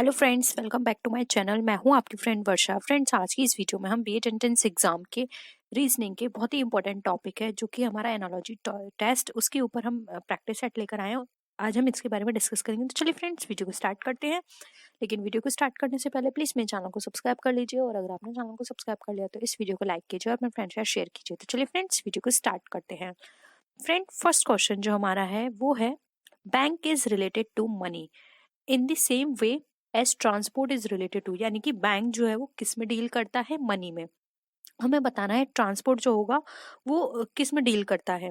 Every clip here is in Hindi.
Hello friends, welcome back to my channel. मैं हूं आपकी फ्रेंड वर्षा। फ्रेंड्स, आज की इस वीडियो में हम बीएड एंट्रेंस एग्जाम के रीजनिंग के बहुत ही इंपॉर्टेंट टॉपिक है जो कि हमारा एनालॉजी टेस्ट, उसके ऊपर हम प्रैक्टिस सेट लेकर आए हैं। आज हम इसके बारे में डिस्कस करेंगे। तो चलिए फ्रेंड्स, वीडियो को स्टार्ट करते हैं। लेकिन वीडियो को स्टार्ट करने से पहले प्लीज मेरे चैनल को सब्सक्राइब कर लीजिए, और अगर आपने चैनल को सब्सक्राइब कर लिया तो इस वीडियो को लाइक कीजिए और अपने फ्रेंड्स के साथ शेयर कीजिए। तो चलिए फ्रेंड्स, वीडियो को स्टार्ट करते हैं। फ्रेंड, फर्स्ट क्वेश्चन जो हमारा है वो है, bank is related to money in the same way as transport is related to. यानी कि बैंक जो है वो किस में डील करता है? मनी में। हमें बताना है ट्रांसपोर्ट जो होगा वो किस में डील करता है।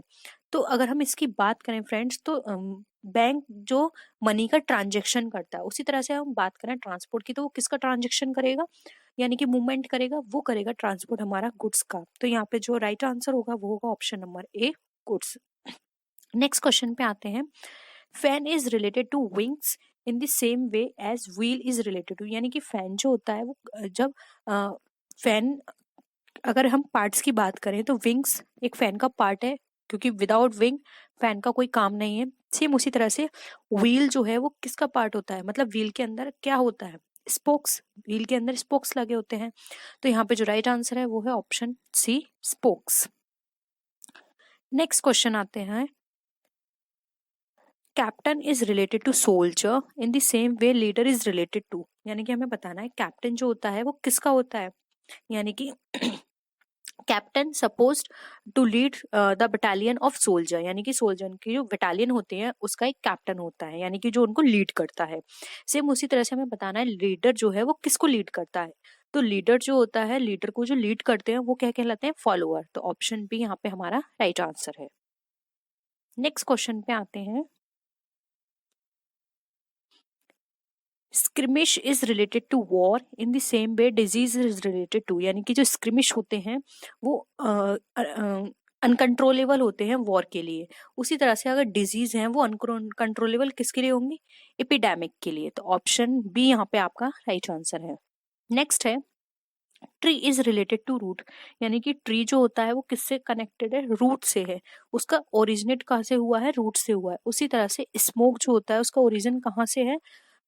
तो अगर हम इसकी बात करें फ्रेंड्स, तो बैंक जो मनी का ट्रांजेक्शन करता है, उसी तरह से हम बात करें ट्रांसपोर्ट की, तो वो किसका ट्रांजेक्शन करेगा, यानी कि मूवमेंट करेगा, वो करेगा ट्रांसपोर्ट हमारा गुड्स का। तो यहाँ पे जो राइट आंसर होगा वो होगा option number A, goods. Next question पे आते हैं। Fan is related to wings in the same way as wheel is related to. यानी कि फैन जो होता है वो जब फैन, अगर हम पार्ट्स की बात करें तो विंग्स एक फैन का पार्ट है, क्योंकि विदाउट विंग फैन का कोई काम नहीं है। सेम उसी तरह से व्हील जो है वो किसका पार्ट होता है, मतलब व्हील के अंदर क्या होता है? स्पोक्स। व्हील के अंदर स्पोक्स लगे होते हैं। तो यहाँ पे जो राइट आंसर है वो है option C, spokes. Next question आते हैं। Captain is related to soldier in the same way leader is related to. यानी कि हमें बताना है कैप्टन जो होता है वो किसका होता है। यानी कि captain supposed to lead the battalion of soldier. यानी कि सोल्जर की जो बटालियन होते हैं उसका एक कैप्टन होता है, यानी कि जो उनको लीड करता है। सेम उसी तरह से हमें बताना है लीडर जो है वो किसको लीड करता है। तो लीडर जो होता है, लीडर को जो लीड करते हैं वो क्या कहलाते हैं? फॉलोअर। तो ऑप्शन बी यहाँ पे हमारा राइट आंसर है। नेक्स्ट क्वेश्चन पे आते हैं। Skirmish is related to war in the same way disease is related to. यानी कि जो स्क्रिमिश होते हैं वो अनकंट्रोलेबल होते हैं वॉर के लिए। उसी तरह से अगर डिजीज हैं वो अनकंट्रोलेबल किसके लिए होंगी? एपिडेमिक के लिए। तो ऑप्शन बी यहाँ पे आपका राइट आंसर है। नेक्स्ट है, tree is related to root. यानी कि ट्री जो होता है वो किससे कनेक्टेड है? रूट से है। उसका ओरिजिनेट कहाँ से हुआ है? रूट से हुआ है। उसी तरह से स्मोक जो होता है उसका ओरिजिन कहाँ से है?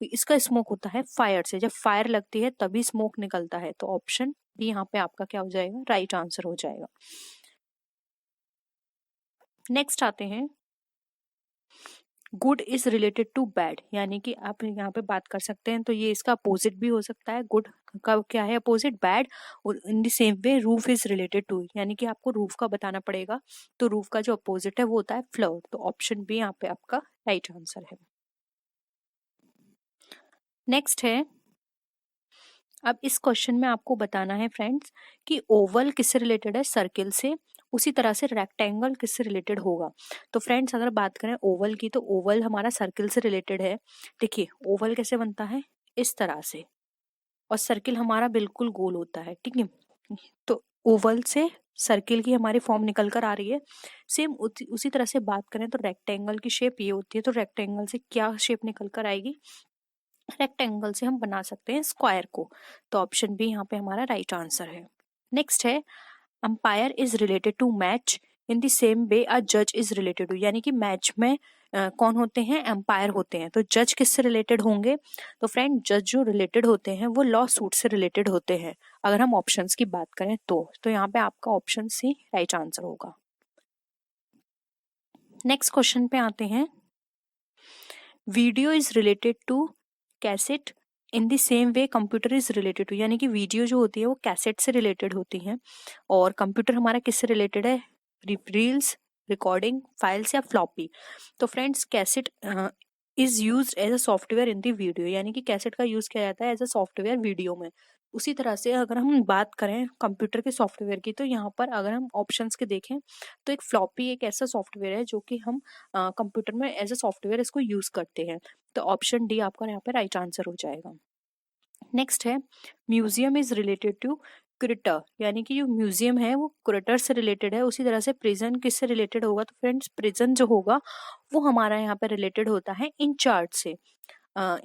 इसका स्मोक होता है फायर से। जब फायर लगती है तभी स्मोक निकलता है। तो ऑप्शन बी यहाँ पे आपका क्या हो जाएगा? राइट आंसर हो जाएगा। नेक्स्ट आते हैं, good is related to bad. यानी कि आप यहाँ पे बात कर सकते हैं, तो ये इसका अपोजिट भी हो सकता है। गुड का क्या है अपोजिट? बैड। और in the same way roof is related to, यानी कि आपको रूफ का बताना पड़ेगा। तो रूफ का जो अपोजिट है वो होता है फ्लोर। तो ऑप्शन बी यहाँ पे आपका राइट आंसर है। नेक्स्ट है, अब इस क्वेश्चन में आपको बताना है फ्रेंड्स कि ओवल किससे रिलेटेड है? सर्किल से। उसी तरह से रेक्टेंगल किससे रिलेटेड होगा? तो फ्रेंड्स, अगर बात करें ओवल की, तो ओवल हमारा सर्किल से रिलेटेड है। देखिए ओवल कैसे बनता है? इस तरह से। और सर्किल हमारा बिल्कुल गोल होता है, ठीक है। तो ओवल से सर्किल की हमारी फॉर्म निकल कर आ रही है। सेम उसी तरह से बात करें तो रेक्टेंगल की शेप ये होती है। तो रेक्टेंगल से क्या शेप निकल कर आएगी? रेक्टेंगल से हम बना सकते हैं स्क्वायर को। तो ऑप्शन बी यहाँ पे हमारा राइट आंसर है। नेक्स्ट है, umpire is related to match in the same way a जज इज रिलेटेड टू। यानी कि मैच में कौन होते हैं? एम्पायर होते हैं। तो जज किससे रिलेटेड होंगे? तो फ्रेंड, जज जो रिलेटेड होते हैं वो लॉ सूट से रिलेटेड होते हैं, अगर हम ऑप्शंस की बात करें तो यहाँ पे आपका ऑप्शन सी राइट आंसर होगा। नेक्स्ट क्वेश्चन पे आते हैं। Video is related to cassette in the same way computer is related to. यानी कि वीडियो जो होती है वो कैसेट से रिलेटेड होती है, और कंप्यूटर हमारा किससे रिलेटेड है? रील्स, रिकॉर्डिंग, फाइल्स या फ्लॉपी। तो friends, cassette is use as a software in the video. यानी कि कैसेट का यूज किया जाता है एज अ सॉफ्टवेयर वीडियो में। उसी तरह से अगर हम बात करें कंप्यूटर के सॉफ्टवेयर की, तो यहाँ पर अगर हम ऑप्शंस के देखें तो एक फ्लॉपी एक ऐसा सॉफ्टवेयर है जो कि हम कंप्यूटर में एज अ सॉफ्टवेयर इसको यूज करते हैं। तो ऑप्शन डी आपका यहाँ पे राइट आंसर हो जाएगा। नेक्स्ट है, म्यूजियम इज रिलेटेड टू क्रिटर। यानी कि जो म्यूजियम है वो क्रिटर से रिलेटेड है। उसी तरह से प्रिजन किससे रिलेटेड होगा? तो फ्रेंड्स, प्रिजन जो होगा वो हमारा यहाँ पे रिलेटेड होता है इंचार्ज से।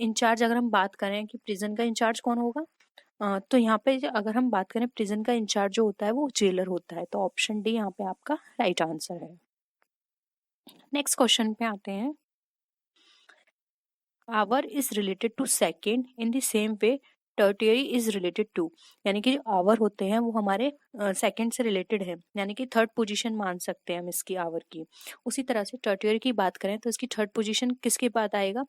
इंचार्ज अगर हम बात करें कि प्रिजन का इंचार्ज कौन होगा, तो यहाँ पे अगर हम बात करें प्रिजन का इंचार्ज जो होता है वो जेलर होता है। तो ऑप्शन डी यहाँ पे आपका राइट आंसर है। नेक्स्ट क्वेश्चन पे आते हैं। Hour is related to second in the same way tertiary is related to, यानी कि जो आवर होते हैं वो हमारे सेकंड से रिलेटेड है, यानी कि थर्ड पोजीशन मान सकते हैं हम इसकी आवर की। उसी तरह से टर्टियरी की बात करें तो इसकी थर्ड पोजीशन किसके बाद आएगा?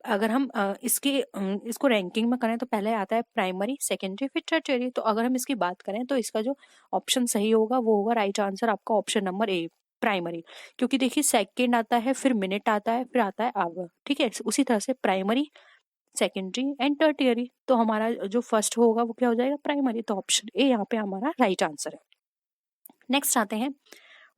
अगर हम इसको रैंकिंग में करें तो पहले आता है प्राइमरी, सेकेंडरी, फिर टर्टियरी। तो अगर हम इसकी बात करें तो इसका जो ऑप्शन सही होगा वो होगा राइट आंसर आपका ऑप्शन नंबर ए, प्राइमरी। क्योंकि देखिए सेकेंड आता है, फिर मिनट आता है, फिर आता है आवर, ठीक है। उसी तरह से प्राइमरी, सेकेंडरी एंड टर्टियरी, तो हमारा जो फर्स्ट होगा वो क्या हो जाएगा? प्राइमरी। तो ऑप्शन ए यहाँ पे हमारा राइट आंसर है। नेक्स्ट आते हैं,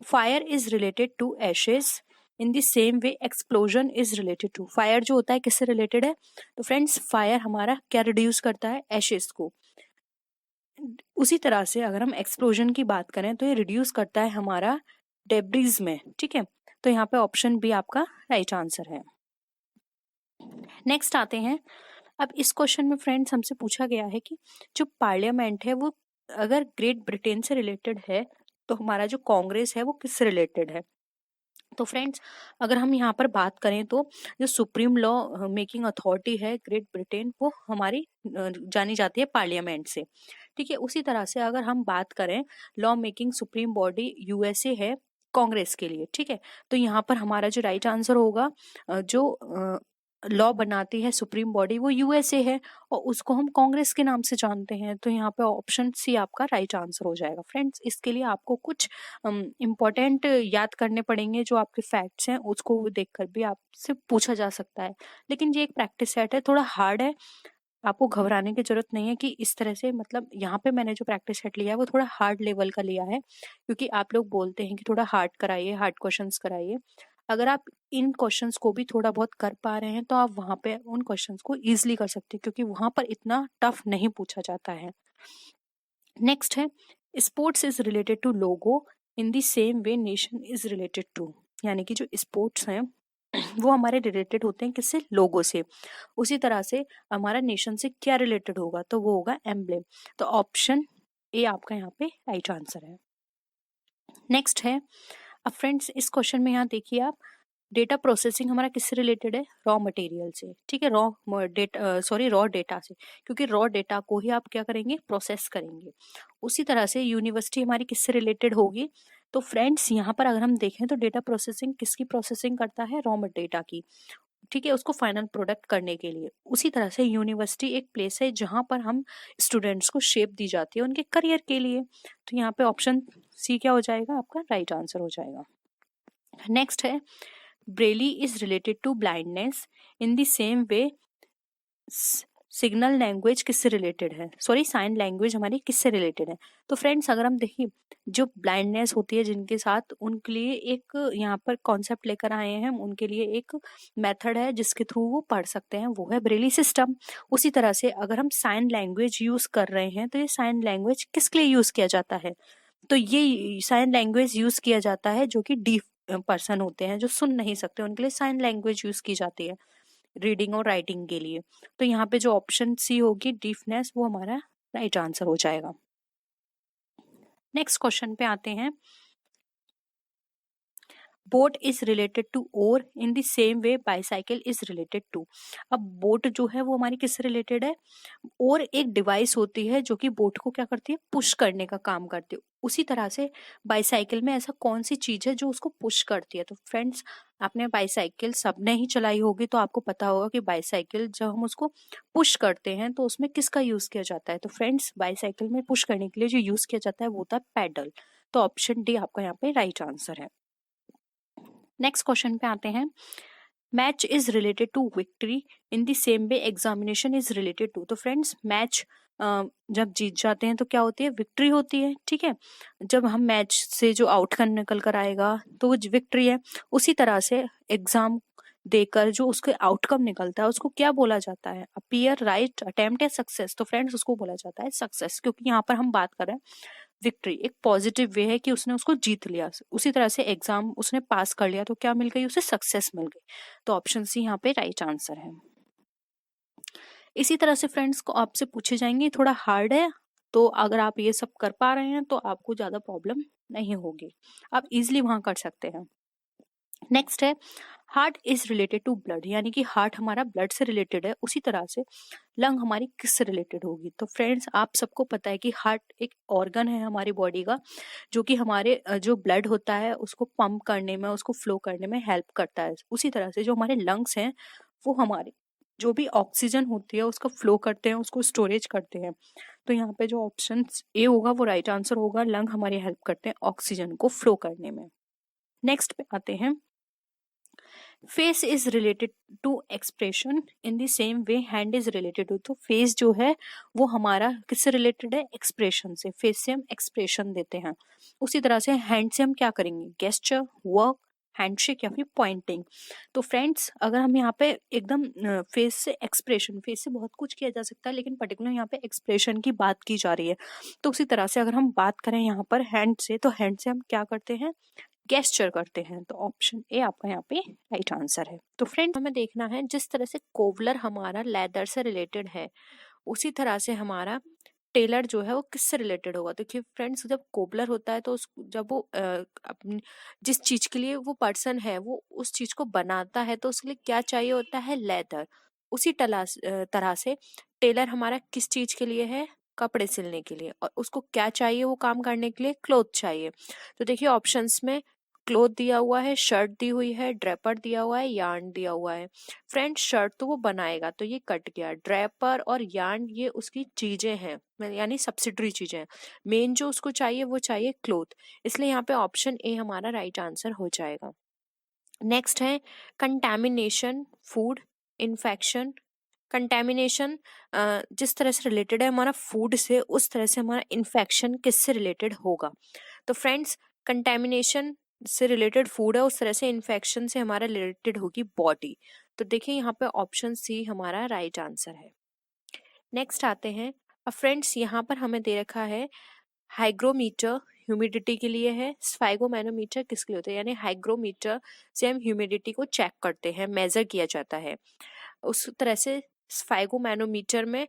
fire is related to ashes in the same way explosion is related to. Fire जो होता है किससे रिलेटेड है? तो फ्रेंड्स फायर हमारा क्या रिड्यूस करता है? एशेज को। उसी तरह से अगर हम एक्सप्लोजन की बात करें तो ये रिड्यूस करता है हमारा डेब्रीज में, ठीक है। तो यहाँ पे ऑप्शन बी आपका राइट आंसर है। नेक्स्ट आते हैं, अब इस क्वेश्चन में फ्रेंड्स हमसे पूछा गया है कि जो पार्लियामेंट है वो अगर ग्रेट ब्रिटेन से रिलेटेड है तो हमारा जो कांग्रेस है वो किससे रिलेटेड है? तो फ्रेंड्स अगर हम यहाँ पर बात करें तो जो सुप्रीम लॉ मेकिंग अथॉरिटी है ग्रेट ब्रिटेन, वो हमारी जानी जाती है पार्लियामेंट से, ठीक है। उसी तरह से अगर हम बात करें law making supreme body USA है कांग्रेस के लिए, ठीक है। तो यहाँ पर हमारा जो राइट आंसर होगा, जो लॉ बनाती है सुप्रीम बॉडी वो यूएसए है और उसको हम कांग्रेस के नाम से जानते हैं। तो यहाँ पे ऑप्शन सी आपका राइट आंसर हो जाएगा। फ्रेंड्स इसके लिए आपको कुछ इम्पोर्टेंट याद करने पड़ेंगे, जो आपके फैक्ट्स हैं उसको देखकर भी आपसे पूछा जा सकता है। लेकिन ये एक प्रैक्टिस सेट है, थोड़ा हार्ड है, आपको घबराने की जरूरत नहीं है कि इस तरह से, मतलब यहाँ पे मैंने जो प्रैक्टिस सेट लिया है वो थोड़ा हार्ड लेवल का लिया है, क्योंकि आप लोग बोलते हैं कि थोड़ा हार्ड कराइए, हार्ड क्वेश्चंस कराइए। अगर आप इन क्वेश्चंस को भी थोड़ा बहुत कर पा रहे हैं तो आप वहाँ पे उन क्वेश्चंस को इजीली कर सकते हैं, क्योंकि वहाँ पर इतना टफ नहीं पूछा जाता है। नेक्स्ट है, sports is related to logo in the same way nation is related to, यानी कि जो स्पोर्ट्स हैं वो हमारे रिलेटेड होते हैं किससे? लोगो से। उसी तरह से हमारा नेशन से क्या रिलेटेड होगा? तो वो होगा एम्ब्लेम। तो ऑप्शन ए आपका यहाँ पे राइट आंसर है। नेक्स्ट है, अब फ्रेंड्स इस क्वेश्चन में यहाँ देखिए आप, डेटा प्रोसेसिंग हमारा किससे रिलेटेड है? रॉ मटेरियल से, ठीक है। रॉ डेटा से, क्योंकि रॉ डेटा को ही आप क्या करेंगे? प्रोसेस करेंगे। उसी तरह से यूनिवर्सिटी हमारी किससे रिलेटेड होगी? तो फ्रेंड्स यहाँ पर अगर हम देखें तो डेटा प्रोसेसिंग किसकी प्रोसेसिंग करता है? रॉ डेटा की, ठीक है, उसको फाइनल प्रोडक्ट करने के लिए। उसी तरह से यूनिवर्सिटी एक प्लेस है जहां पर हम स्टूडेंट्स को शेप दी जाती है उनके करियर के लिए। तो यहाँ पे ऑप्शन सी क्या हो जाएगा? आपका राइट आंसर हो जाएगा। नेक्स्ट है, Braille is related to blindness in the same way signal language किससे रिलेटेड है? सॉरी, साइन लैंग्वेज हमारी किससे रिलेटेड है? तो फ्रेंड्स अगर हम देखिए, जो ब्लाइंडनेस होती है जिनके साथ, उनके लिए एक यहाँ पर कॉन्सेप्ट लेकर आए हैं, उनके लिए एक मेथड है जिसके थ्रू वो पढ़ सकते हैं, वो है ब्रेली सिस्टम। उसी तरह से अगर हम साइन लैंग्वेज यूज कर रहे हैं तो ये साइन लैंग्वेज किसके लिए यूज किया जाता है? तो ये साइन लैंग्वेज यूज किया जाता है जो कि डीफ पर्सन होते हैं, जो सुन नहीं सकते, उनके लिए साइन लैंग्वेज यूज की जाती है रीडिंग और राइटिंग के लिए। तो यहाँ पे जो ऑप्शन सी होगी डीफनेस, वो हमारा राइट आंसर हो जाएगा। नेक्स्ट क्वेश्चन पे आते हैं, boat is related to oar in the same way bicycle is related to. अब बोट जो है वो हमारी किससे रिलेटेड है? और एक डिवाइस होती है जो कि बोट को क्या करती है? पुश करने का काम करती है। उसी तरह से बाईसाइकिल में ऐसा कौन सी चीज है जो उसको पुश करती है? तो फ्रेंड्स आपने बाईसाइकिल सबने ही चलाई होगी, तो आपको पता होगा कि बाईसाइकिल जब हम उसको पुश करते हैं तो उसमें किसका यूज किया जाता है? तो फ्रेंड्स बाईसाइकिल में पुश करने के लिए जो यूज किया जाता है वो होता है पैडल। तो ऑप्शन डी आपका यहाँ पे राइट आंसर है। नेक्स्ट क्वेश्चन पे आते हैं, match is related to victory in the same way examination is related to. तो फ्रेंड्स मैच जब जीत जाते हैं तो क्या होती है? विक्ट्री होती है, ठीक है। जब हम मैच से जो आउटकम निकल कर आएगा तो वो विक्ट्री है। उसी तरह से एग्जाम देकर जो उसके आउटकम निकलता है उसको क्या बोला जाता है? अपीयर, राइट, अटेम्प्ट या सक्सेस? तो फ्रेंड्स उसको बोला जाता है सक्सेस, क्योंकि यहाँ पर हम बात कर रहे हैं विक्ट्री एक पॉजिटिव वे है कि उसने उसको जीत लिया। उसी तरह से एग्जाम उसने पास कर लिया तो क्या मिल गई? उसे सक्सेस मिल गई। तो ऑप्शन सी यहाँ पे राइट आंसर है। इसी तरह से फ्रेंड्स को आपसे पूछे जाएंगे, थोड़ा हार्ड है, तो अगर आप ये सब कर पा रहे हैं तो आपको ज्यादा प्रॉब्लम नहीं होगी, आप इजिली वहां कर सकते हैं। नेक्स्ट है heart is related to blood, यानी कि हार्ट हमारा ब्लड से रिलेटेड है, उसी तरह से लंग हमारी किससे रिलेटेड होगी। तो फ्रेंड्स आप सबको पता है कि हार्ट एक ऑर्गन है हमारी बॉडी का, जो कि हमारे जो ब्लड होता है उसको पंप करने में, उसको फ्लो करने में हेल्प करता है। उसी तरह से जो हमारे लंग्स हैं वो हमारे जो भी ऑक्सीजन होती है उसका फ्लो करते हैं, उसको स्टोरेज करते हैं। तो यहाँ पे जो ऑप्शन ए होगा वो राइट आंसर होगा, लंग हमारी हेल्प करते हैं ऑक्सीजन को फ्लो करने में। नेक्स्ट पे आते हैं, face is related to expression in the same way hand is related to. तो फेस जो है वो हमारा किससे रिलेटेड है, एक्सप्रेशन से। फेस से हम एक्सप्रेशन देते हैं, उसी तरह से हैंड से हम क्या करेंगे, गेस्चर, वर्क, हैंडशेक या फिर पॉइंटिंग। तो फ्रेंड्स अगर हम यहाँ पे एकदम फेस से एक्सप्रेशन, फेस से बहुत कुछ किया जा सकता है लेकिन पर्टिकुलर यहाँ पे एक्सप्रेशन की बात की जा रही है, तो उसी तरह से अगर हम बात करें यहाँ पर हैंड से, तो हैंड से हम क्या करते हैं, गेस्चर करते हैं। तो ऑप्शन ए आपका यहाँ पे राइट आंसर है। तो फ्रेंड हमें देखना है जिस तरह से कोवलर हमारा लेदर से रिलेटेड है, उसी तरह से हमारा टेलर जो है वो किससे रिलेटेड होगा। देखिए फ्रेंड्स जब कोबलर होता है तो जब वो अपनी जिस चीज के लिए वो पर्सन है वो उस चीज को बनाता है तो उसके लिए क्या चाहिए होता है, लेदर। उसी तरह से टेलर हमारा किस चीज के लिए है, कपड़े सिलने के लिए, और उसको क्या चाहिए वो काम करने के लिए, क्लोथ चाहिए। तो देखिए ऑप्शंस में क्लोथ दिया हुआ है, शर्ट दी हुई है, ड्रेपर दिया हुआ है, यार्न दिया हुआ है। फ्रेंड शर्ट तो वो बनाएगा तो ये कट गया, ड्रेपर और यार्न ये उसकी चीजें हैं, यानी सब्सिडरी चीजें हैं। मेन जो उसको चाहिए वो चाहिए क्लोथ, इसलिए यहाँ पे ऑप्शन ए हमारा राइट आंसर हो जाएगा। नेक्स्ट है कंटैमिनेशन, फूड, इन्फेक्शन। कंटैमिनेशन जिस तरह से रिलेटेड है हमारा फूड से, उस तरह से हमारा इन्फेक्शन किससे रिलेटेड होगा। तो फ्रेंड्स कंटैमिनेशन से रिलेटेड फूड है, उस तरह से इन्फेक्शन से हमारा रिलेटेड होगी बॉडी। तो देखिए यहाँ पे ऑप्शन सी हमारा राइट आंसर है। नेक्स्ट आते हैं, अब फ्रेंड्स यहाँ पर हमें दे रखा है हाइग्रोमीटर ह्यूमिडिटी के लिए है, स्फाइगोमैनोमीटर किसके लिए होता है, यानी हाइग्रोमीटर से हम ह्यूमिडिटी को चेक करते हैं, मेजर किया जाता है। उस तरह से स्फाइगोमैनोमीटर में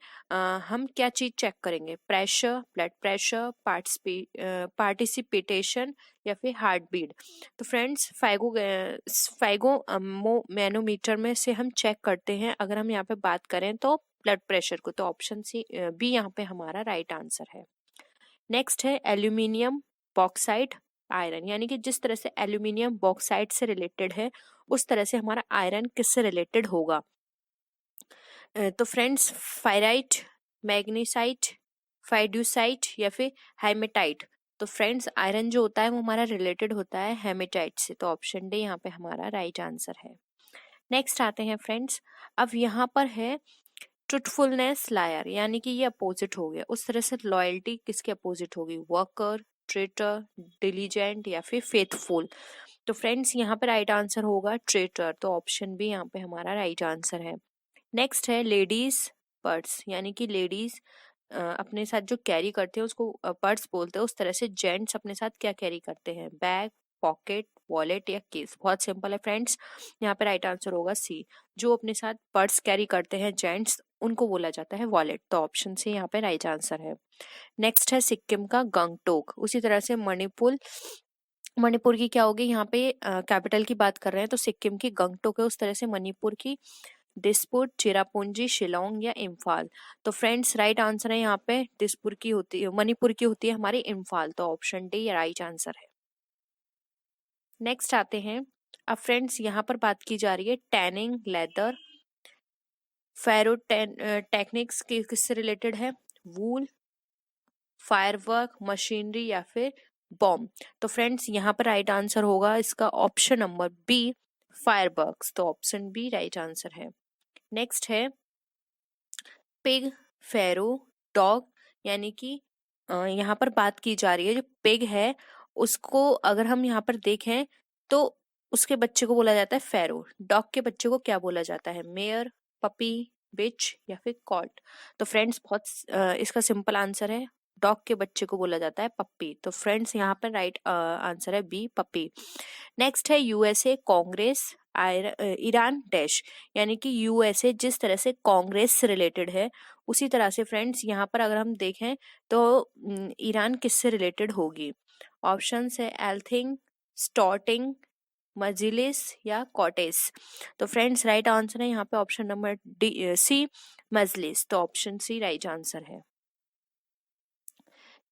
हम क्या चीज चेक करेंगे, प्रेशर, ब्लड प्रेशर, पार्टिसिपेटेशन या फिर हार्ट बीट। तो फ्रेंड्स स्फाइगोमैनोमीटर में से हम चेक करते हैं, अगर हम यहाँ पे बात करें तो ब्लड प्रेशर को। तो ऑप्शन सी बी यहाँ पे हमारा राइट आंसर है। नेक्स्ट है एल्यूमिनियम, बॉक्साइट, आयरन, यानी कि जिस तरह से एल्यूमिनियम बॉक्साइट से रिलेटेड है उस तरह से हमारा आयरन किससे रिलेटेड होगा। तो फ्रेंड्स फायराइट, मैग्नीसाइट, फाइड्यूसाइट या फिर हेमेटाइट। तो फ्रेंड्स आयरन जो होता है वो हमारा रिलेटेड होता है हेमेटाइट से। तो ऑप्शन डी यहाँ पे हमारा राइट आंसर है। नेक्स्ट आते हैं फ्रेंड्स, अब यहाँ पर है ट्रुथफुलनेस, लायर, यानी कि ये अपोजिट हो गया। उस तरह से लॉयल्टी किसके अपोजिट होगी, वर्कर, ट्रेटर, डिलीजेंट या फिर फेथफुल। तो फ्रेंड्स यहाँ पे राइट आंसर होगा ट्रेटर। तो ऑप्शन बी यहाँ पे हमारा राइट आंसर है। नेक्स्ट है लेडीज पर्स, यानी कि लेडीज अपने साथ जो कैरी करते हैं उसको पर्स बोलते हैं, उस तरह से जेंट्स अपने साथ क्या कैरी करते हैं, बैग, पॉकेट, वॉलेट या केस। बहुत सिंपल है फ्रेंड्स, यहाँ पे राइट आंसर होगा सी। जो अपने साथ पर्स कैरी करते हैं जेंट्स उनको बोला जाता है वॉलेट। तो ऑप्शन सी यहाँ पे राइट आंसर है। नेक्स्ट है सिक्किम का गंगटोक, उसी तरह से मणिपुर की क्या होगी, यहाँ पे कैपिटल की बात कर रहे हैं तो सिक्किम की गंगटोक है, उस तरह से मणिपुर की दिसपुर, चिरापुंजी, शिलोंग या इम्फाल। तो फ्रेंड्स राइट आंसर है यहाँ पे दिसपुर की होती है, मणिपुर की होती है हमारी इम्फाल। तो ऑप्शन डी राइट आंसर है। नेक्स्ट आते हैं, अब फ्रेंड्स यहाँ पर बात की जा रही है टैनिंग, लेदर, फेरो टेक्निक्स किससे रिलेटेड है, वूल, फायरवर्क, मशीनरी या फिर बॉम्ब। तो फ्रेंड्स यहाँ पर राइट आंसर होगा इसका ऑप्शन नंबर बी, फायरवर्क्स। तो ऑप्शन बी राइट आंसर है। नेक्स्ट है पिग, फेरो, डॉग, यानी कि यहाँ पर बात की जा रही है जो पिग है उसको अगर हम यहाँ पर देखें तो उसके बच्चे को बोला जाता है फेरो। डॉग के बच्चे को क्या बोला जाता है, मेयर, पपी, बिच या फिर कॉल्ट। तो फ्रेंड्स बहुत इसका सिंपल आंसर है, डॉग के बच्चे को बोला जाता है पप्पी। तो फ्रेंड्स यहाँ पर राइट आंसर है बी, पप्पी। नेक्स्ट है यूएसए, कांग्रेस, ईरान डैश, यानी कि यूएसए जिस तरह से कांग्रेस से रिलेटेड है उसी तरह से फ्रेंड्स यहाँ पर अगर हम देखें तो ईरान किससे रिलेटेड होगी। ऑप्शन है एल्थिंग, स्टॉर्टिंग, मजलिस या कॉटेज। तो फ्रेंड्स राइट आंसर है यहाँ पे ऑप्शन नंबर डी सी, मजलिस। तो ऑप्शन सी राइट आंसर है।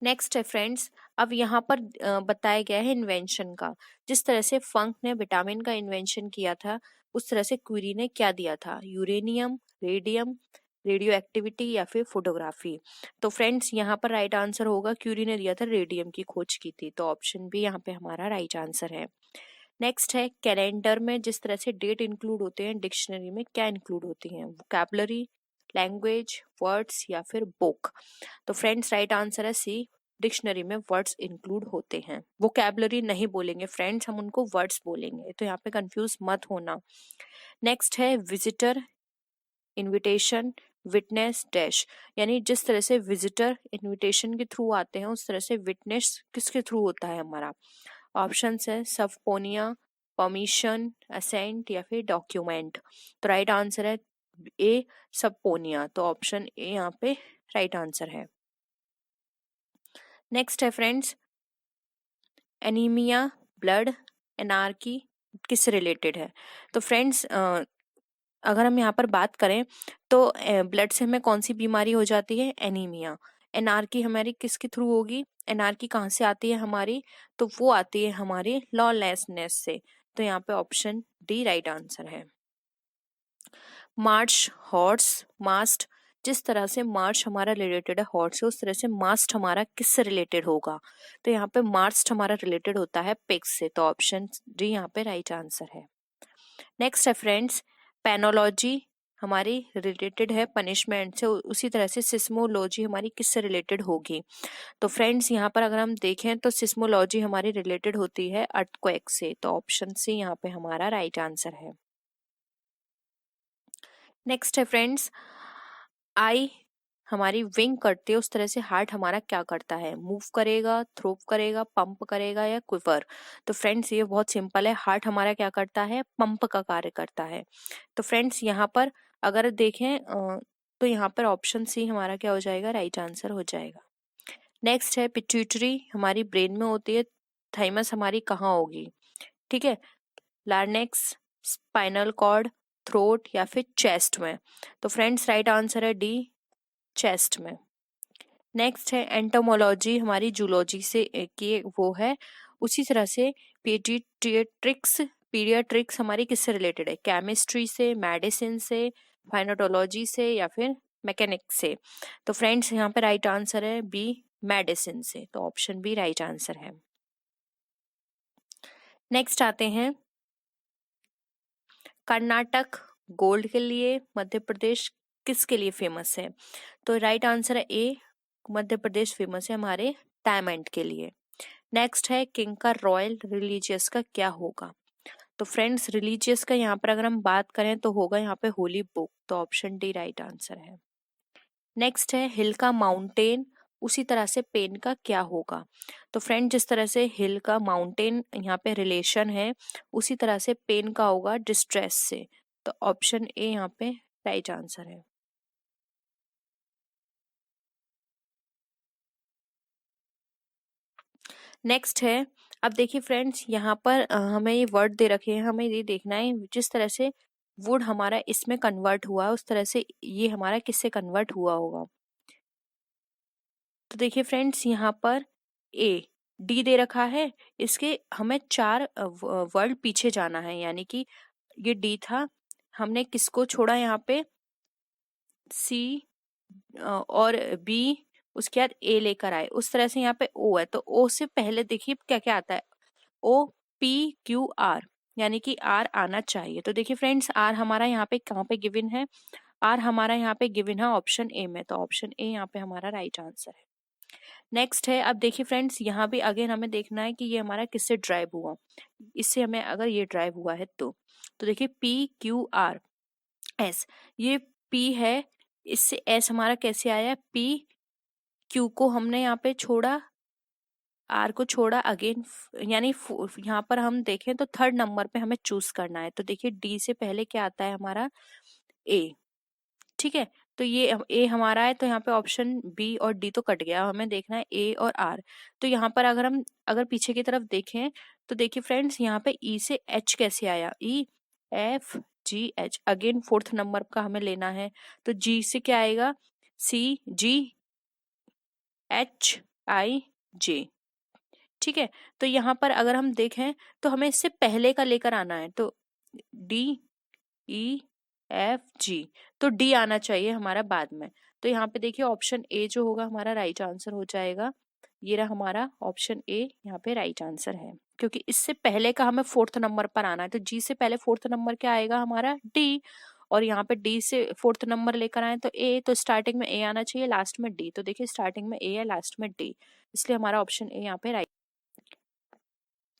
नेक्स्ट है फ्रेंड्स, अब यहाँ पर बताया गया है इन्वेंशन का। जिस तरह से फंक ने विटामिन का इन्वेंशन किया था, उस तरह से क्यूरी ने क्या दिया था? यूरेनियम, रेडियम, रेडियो एक्टिविटी या फिर फोटोग्राफी। तो फ्रेंड्स यहाँ पर राइट आंसर होगा, क्यूरी ने दिया था रेडियम की खोज की थी। तो ऑप्शन बी यहाँ पे हमारा राइट आंसर है। नेक्स्ट है कैलेंडर में जिस तरह से डेट इंक्लूड होते हैं, डिक्शनरी में क्या इंक्लूड होती हैं? वोकैबुलरी, लैंग्वेज, वर्ड्स या फिर बुक। तो फ्रेंड्स राइट आंसर है सी, डिक्शनरी में वर्ड्स इंक्लूड होते हैं। वोकैबुलरी नहीं बोलेंगे फ्रेंड्स, हम उनको वर्ड्स बोलेंगे, तो यहाँ पे कंफ्यूज मत होना। नेक्स्ट है विजिटर, इनविटेशन, विटनेस, डैश। यानी जिस तरह से विजिटर इनविटेशन के थ्रू आते हैं, उस तरह से विटनेस किसके थ्रू होता है हमारा? ऑप्शन है सफपोनिया, परमिशन, असेंट या फिर डॉक्यूमेंट। तो राइट आंसर है ए, सफपोनिया। तो ऑप्शन ए यहाँ पे राइट आंसर है। नेक्स्ट है फ्रेंड्स, एनीमिया, ब्लड, एनार्की किससे रिलेटेड है? तो फ्रेंड्स अगर हम यहाँ पर बात करें तो ब्लड से हमें कौन सी बीमारी हो जाती है? एनीमिया। एनार्की हमारी किसके थ्रू होगी? एनार्की कहाँ से आती है हमारी? तो वो आती है हमारी लॉलेसनेस से। तो यहाँ पे ऑप्शन डी राइट आंसर है। मार्च, हॉर्स, मास्ट। जिस तरह से मार्च हमारा रिलेटेड है हॉर्स से, उस तरह से मास्ट हमारा किससे रिलेटेड होगा? तो यहाँ पे मास्ट हमारा रिलेटेड होता है पिग से। तो ऑप्शन डी यहाँ पे राइट आंसर है। नेक्स्ट है फ्रेंड्स, पेनोलॉजी हमारी रिलेटेड है पनिशमेंट से, उसी तरह से सिस्मोलॉजी हमारी किससे रिलेटेड होगी? तो फ्रेंड्स यहाँ पर अगर हम देखें तो सिस्मोलॉजी हमारी रिलेटेड होती है अर्थक्वेक से। तो ऑप्शन सी यहाँ पे हमारा राइट आंसर है। नेक्स्ट है फ्रेंड्स, आई हमारी विंग करती है, उस तरह से हार्ट हमारा क्या करता है? मूव करेगा, थ्रोप करेगा, पंप करेगा या क्विवर? तो फ्रेंड्स ये बहुत सिंपल है, हार्ट हमारा क्या करता है? पंप का कार्य करता है। तो फ्रेंड्स यहाँ पर अगर देखें तो यहाँ पर ऑप्शन सी हमारा क्या हो जाएगा? राइट आंसर हो जाएगा। नेक्स्ट है पिट्यूटरी हमारी ब्रेन में होती है, थाइमस हमारी कहाँ होगी? ठीक है, लार्नेक्स, स्पाइनल कॉर्ड, थ्रोट या फिर चेस्ट में। तो फ्रेंड्स राइट आंसर है डी, चेस्ट में। नेक्स्ट है एंटोमोलॉजी हमारी जूलॉजी से की वो है, उसी तरह से पीडियाट्रिक्स हमारी किससे रिलेटेड है? केमिस्ट्री से, मेडिसिन से, फाइनोटोलॉजी से या फिर मैकेनिक्स से। तो फ्रेंड्स यहाँ पे राइट आंसर है बी, मेडिसिन से। तो ऑप्शन बी राइट आंसर है। नेक्स्ट आते हैं कर्नाटक गोल्ड के लिए, मध्य प्रदेश किसके लिए फेमस है? तो राइट आंसर है ए, मध्य प्रदेश फेमस है हमारे डायमंड के लिए। नेक्स्ट है किंग का रॉयल रिलीजियस का क्या होगा? तो फ्रेंड्स रिलीजियस का यहाँ पर अगर हम बात करें तो होगा यहाँ पे होली बुक। तो ऑप्शन डी राइट आंसर है। नेक्स्ट है हिल का माउंटेन, उसी तरह से पेन का क्या होगा? तो फ्रेंड जिस तरह से हिल का माउंटेन यहाँ पे रिलेशन है, उसी तरह से पेन का होगा डिस्ट्रेस से। तो ऑप्शन ए यहाँ पे राइट आंसर है। नेक्स्ट है, अब देखिए फ्रेंड्स यहाँ पर हमें ये वर्ड दे रखे हैं, हमें ये देखना है जिस तरह से वुड हमारा इसमें कन्वर्ट हुआ है, उस तरह से ये हमारा किससे कन्वर्ट हुआ होगा? तो देखिए फ्रेंड्स यहाँ पर ए, डी दे रखा है, इसके हमें 4 वर्ड पीछे जाना है, यानी कि ये डी था, हमने किसको छोड़ा यहाँ पे? सी और बी, उसके बाद ए लेकर आए, उस तरह से यहाँ पे ओ है, तो ओ से पहले देखिए क्या क्या आता है? ओ पी क्यू आर, यानी कि आर आना चाहिए। तो देखिए फ्रेंड्स आर हमारा यहाँ पे कहाँ पे गिवन है? आर हमारा यहाँ पे गिवन है ऑप्शन ए में। तो ऑप्शन ए यहाँ पे हमारा राइट आंसर है। नेक्स्ट है, अब देखिए फ्रेंड्स यहाँ भी अगेन हमें देखना है कि ये हमारा किससे ड्राइव हुआ, इससे हमें अगर ये ड्राइव हुआ है तो देखिए पी क्यू आर एस, ये पी है, इससे एस हमारा कैसे आया? पी क्यू को हमने यहाँ पे छोड़ा, आर को छोड़ा अगेन, यानी यहाँ पर हम देखें तो थर्ड नंबर पे हमें चूज करना है। तो देखिए डी से पहले क्या आता है हमारा? ए। ठीक है, तो ये ए हमारा है, तो यहाँ पे ऑप्शन बी और डी तो कट गया, हमें देखना है ए और आर। तो यहाँ पर अगर हम अगर पीछे की तरफ देखें तो देखिए फ्रेंड्स यहाँ पे ई से एच कैसे आया, E F G H, again fourth number का हमें लेना है, तो जी से क्या आएगा, सी जी एच आई जे। ठीक है, तो यहाँ पर अगर हम देखें तो हमें इससे पहले का लेकर आना है, तो डी ई एफ जी, तो डी आना चाहिए हमारा बाद में। तो यहाँ पे देखिए ऑप्शन ए जो होगा हमारा राइट आंसर हो जाएगा। ये रहा हमारा ऑप्शन ए, यहाँ पे राइट आंसर है, क्योंकि इससे पहले का हमें फोर्थ नंबर पर आना है, तो जी से पहले फोर्थ नंबर क्या आएगा हमारा, डी, और यहाँ पे डी से फोर्थ नंबर लेकर आए तो ए, तो स्टार्टिंग में ए आना चाहिए, लास्ट में डी, तो देखिए स्टार्टिंग में ए है, लास्ट में डी, इसलिए हमारा ऑप्शन ए यहाँ पे राइट।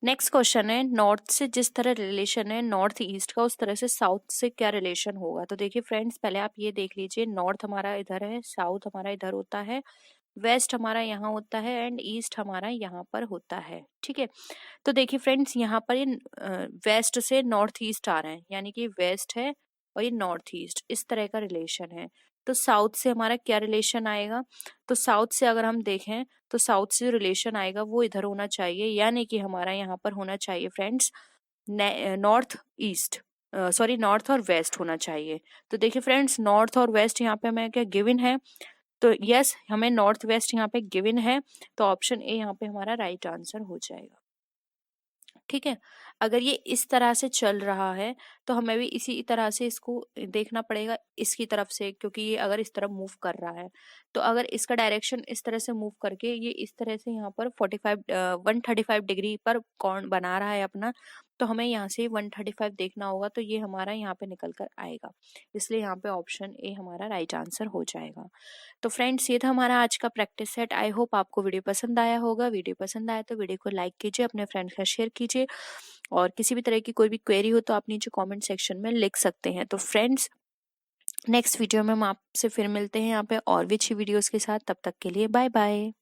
नेक्स्ट क्वेश्चन है, नॉर्थ से जिस तरह रिलेशन है नॉर्थ ईस्ट का, उस तरह से साउथ से क्या रिलेशन होगा। तो देखिए फ्रेंड्स पहले आप ये देख लीजिए, नॉर्थ हमारा इधर है, साउथ हमारा इधर होता है, वेस्ट हमारा यहाँ होता है, एंड ईस्ट हमारा यहाँ पर होता है। ठीक है, तो देखिए फ्रेंड्स यहाँ पर ये वेस्ट से नॉर्थ ईस्ट आ रहे हैं, यानी कि वेस्ट है और ये नॉर्थ ईस्ट, इस तरह का रिलेशन है। तो साउथ से हमारा क्या रिलेशन आएगा, तो साउथ से अगर हम देखें तो साउथ से जो रिलेशन आएगा वो इधर होना चाहिए, यानी कि हमारा यहाँ पर होना चाहिए friends north east, sorry north और वेस्ट होना चाहिए। तो देखिए फ्रेंड्स नॉर्थ और वेस्ट यहाँ पे हमें क्या गिवन है, तो यस हमें नॉर्थ वेस्ट यहाँ पे गिवन है, तो ऑप्शन ए यहाँ पे हमारा राइट आंसर हो जाएगा। ठीक है, अगर ये इस तरह से चल रहा है तो हमें भी इसी तरह से इसको देखना पड़ेगा इसकी तरफ से, क्योंकि ये अगर इस तरफ मूव कर रहा है, तो अगर इसका डायरेक्शन इस तरह से मूव करके ये इस तरह से यहाँ पर 135 डिग्री पर कौन बना रहा है अपना, तो हमें यहाँ से 135 देखना होगा, तो ये हमारा यहाँ पे निकल कर आएगा, इसलिए यहाँ पे ऑप्शन ए हमारा राइट आंसर हो जाएगा। तो फ्रेंड्स ये था हमारा आज का प्रैक्टिस सेट। आई होप आपको वीडियो पसंद आया होगा। वीडियो पसंद आया तो वीडियो को लाइक कीजिए, अपने फ्रेंड्स का शेयर कीजिए, और किसी भी तरह की कोई भी क्वेरी हो तो आप नीचे कमेंट सेक्शन में लिख सकते हैं। तो फ्रेंड्स नेक्स्ट वीडियो में हम आपसे फिर मिलते हैं यहाँ पे और भी अच्छी वीडियोस के साथ, तब तक के लिए बाय बाय।